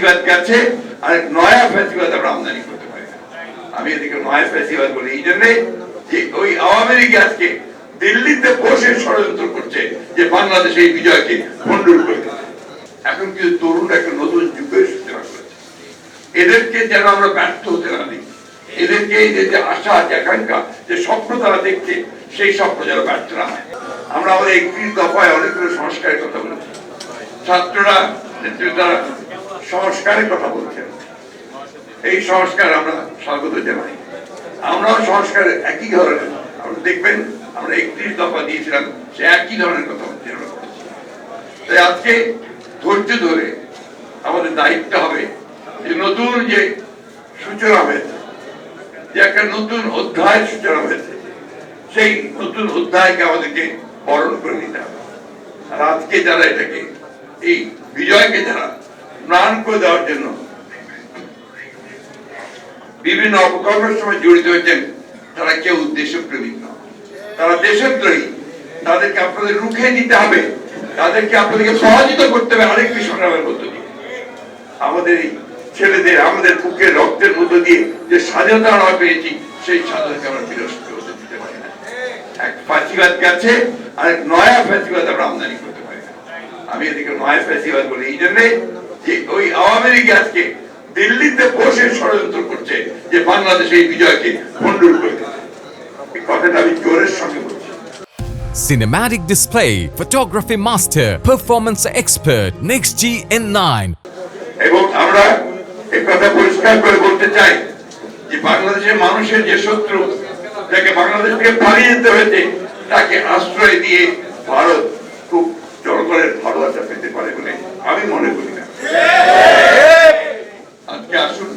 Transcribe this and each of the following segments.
ফ্যাসিবাদ গেছে আর এক নয়া ফ্যাসিবাদ আমরা আমদানি করতে পারি। আমি এদিকে নয়া ফ্যাসিবাদ বলি এই জন্য যে ওই আওয়ামী লীগ আজকে দিল্লিতে বসে ষড়যন্ত্র করছে যে বাংলাদেশ এই বিজয়কে ভণ্ডুল করে দিচ্ছে। এখন কিন্তু তরুণরা একটা নতুন যুগের সূচনা করেছে। এদেরকে যেন আমরা ব্যর্থ হতে না দিই, এদেরকে এই যে আশা আকাঙ্ক্ষা যে স্বপ্ন তারা দেখছে সেই স্বপ্ন যেন ব্যর্থ না হয়। আমরা আমাদের 31 দফায় অনেকগুলো সংস্কারের কথা বলেছি, ছাত্ররা নেতৃত্বরা সংস্কারের কথা বলছেন। এই সংস্কার আমরা স্বাগত জানাই। আমরাও সংস্কারের একই ধরনের আপনারা দেখবেন আমরা 31 দফা দিয়েছিলাম, সে একই ধরনের কথা বলছি। তাই আজকে ধৈর্য ধরে আমাদের দায়িত্ব হবে যে নতুন যে সূচনা হয়েছে, যে একটা নতুন অধ্যায়ের সূচনা হয়েছে, সেই নতুন অধ্যায়কে আমাদেরকে বরণ করে নিতে হবে। আর আজকে যারা এটাকে এই বিজয়কে যারা ম্লান করে দেওয়ার জন্য বিভিন্ন অপকর্মের সময় জড়িত হয়েছেন, তারা কেউ উদ্দেশ্য প্রেমিক না, তারা দেশদ্রোহী। তাদেরকে আপনাদের রুখে দিতে হবে, তাদেরকে আপনাদেরকে পরাজিত করতে হবে আরেকটি সংগ্রামের মধ্য দিয়ে। আমাদের এই ছেলেদের আমাদের বুকের রক্তের মধ্য দিয়ে যে স্বাধীনতা আমরা পেয়েছি, সেই স্বাধীনতাকে আমরা বিনষ্ট হতে দিতে পারি না। এক ফ্যাসিবাদ গেছে আর এক নয়া ফ্যাসিবাদ আমরা আমদানি করতে পারি না। আমি এদিকে নয়া ফ্যাসিবাদ বলি এই জন্য যে ওই আওয়ামী লীগ আজকে দিল্লিতে বসে ষড়যন্ত্র করছে যে বাংলাদেশ এই বিজয়কে ভণ্ডুল করে দিচ্ছে। এই কথাটা আমি জোরের সঙ্গে বলছি। Cinematic display, photography master, performance expert, NextG N9. এবং আমরা এই কথা পরিষ্কার করে বলতে চাই যে বাংলাদেশের মানুষের যে শত্রু, যাকে বাংলাদেশ থেকে পালিয়ে যেতে হয়েছে, তাকে আশ্রয় দিয়ে ভারত খুব জনগণের ভালোবাসা পেতে পারে বলে আমি মনে করি না। আজকে আসুন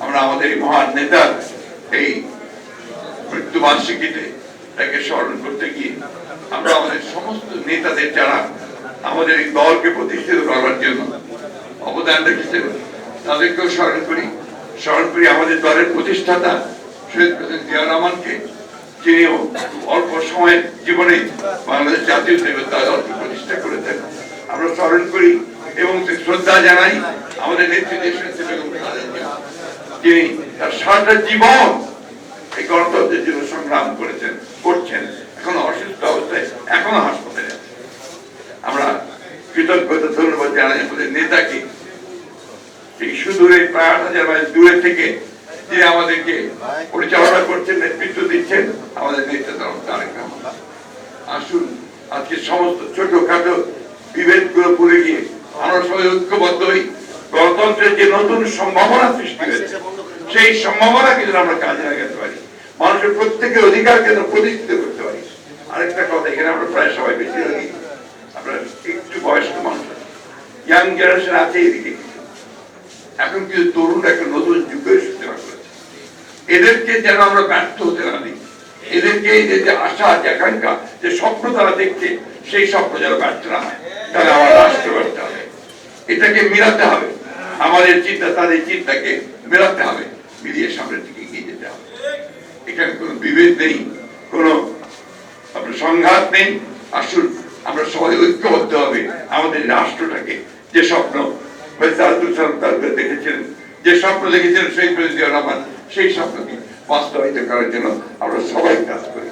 আমরা আমাদের এই মহান নেতার এই মৃত্যুবার্ষিকীতে তাকে স্মরণ করতে গিয়ে আমরা আমাদের সমস্ত নেতাদের যারা আমাদের এই দলকে প্রতিষ্ঠিত করবার জন্য অবদান রেখেছেন, তাদেরকেও স্মরণ করি। আমাদের দলের প্রতিষ্ঠাতা শহীদ প্রেসিডেন্ট জিয়াউর রহমানকে, যিনিও অল্প সময়ের জীবনে বাংলাদেশ জাতীয়তাবাদী দলকে প্রতিষ্ঠা করেছেন, আমরা স্মরণ করি এবং শ্রদ্ধা জানাই আমাদের নেত্রী যিনি তার সারাটা জীবন এই গণতন্ত্রের জন্য সংগ্রাম করছেন, এখনো অসুস্থ অবস্থায়, এখনো হাসপাতালে আছে। আমরা কৃতজ্ঞতা ধন্যবাদ জানাই আমাদের নেতাকে, এই সুদূরে প্রায় 8,000 মাইল দূরে থেকে যিনি আমাদেরকে পরিচালনা করছেন, নেতৃত্ব দিচ্ছেন, আমাদের নেতা তারেক রহমান। আসুন আজকে সমস্ত ছোটখাটো বিভেদ গুলো ভুলে গিয়ে আমরা সবাই ঐক্যবদ্ধ হই। গণতন্ত্রের যে নতুন সম্ভাবনা সৃষ্টি হয়েছে, সেই সম্ভাবনাকে যেন আমরা কাজে লাগাতে পারি, মানুষের প্রত্যেকের অধিকারকে যেন প্রতিষ্ঠিত করতে পারি। আরেকটা কথা, এখানে আমরা প্রায় সবাই বেশিরভাগই আপনার একটু বয়স্ক মানুষ, ইয়াং জেনারেশন আছে এদিকে। এখন কিন্তু তরুণরা একটা নতুন যুগের সূচনা করেছে। এদেরকে যেন আমরা ব্যর্থ হতে না দিই, এদেরকে এই যে আশা আকাঙ্ক্ষা যে স্বপ্ন তারা দেখছে, সেই স্বপ্ন যেন ব্যর্থ না হয়। তাহলে আমার রাষ্ট্র ব্যর্থ হবে। এটাকে মিলাতে হবে, আমাদের চিন্তা তাদের চিন্তাকে মেলাতে হবে, মিলিয়ে সামনের দিকে এগিয়ে যেতে হবে। এখানে কোনো বিভেদ নেই, কোনো আপনার সংঘাত নেই। আসুন আমরা সবাই ঐক্যবদ্ধ হবে আমাদের রাষ্ট্রটাকে, যে স্বপ্ন দেখেছিলেন, যে স্বপ্ন দেখেছিলেন শহীদ প্রেসিডেন্ট জিয়াউর রহমান, সেই স্বপ্নকে বাস্তবায়িত করার জন্য আমরা সবাই কাজ করি।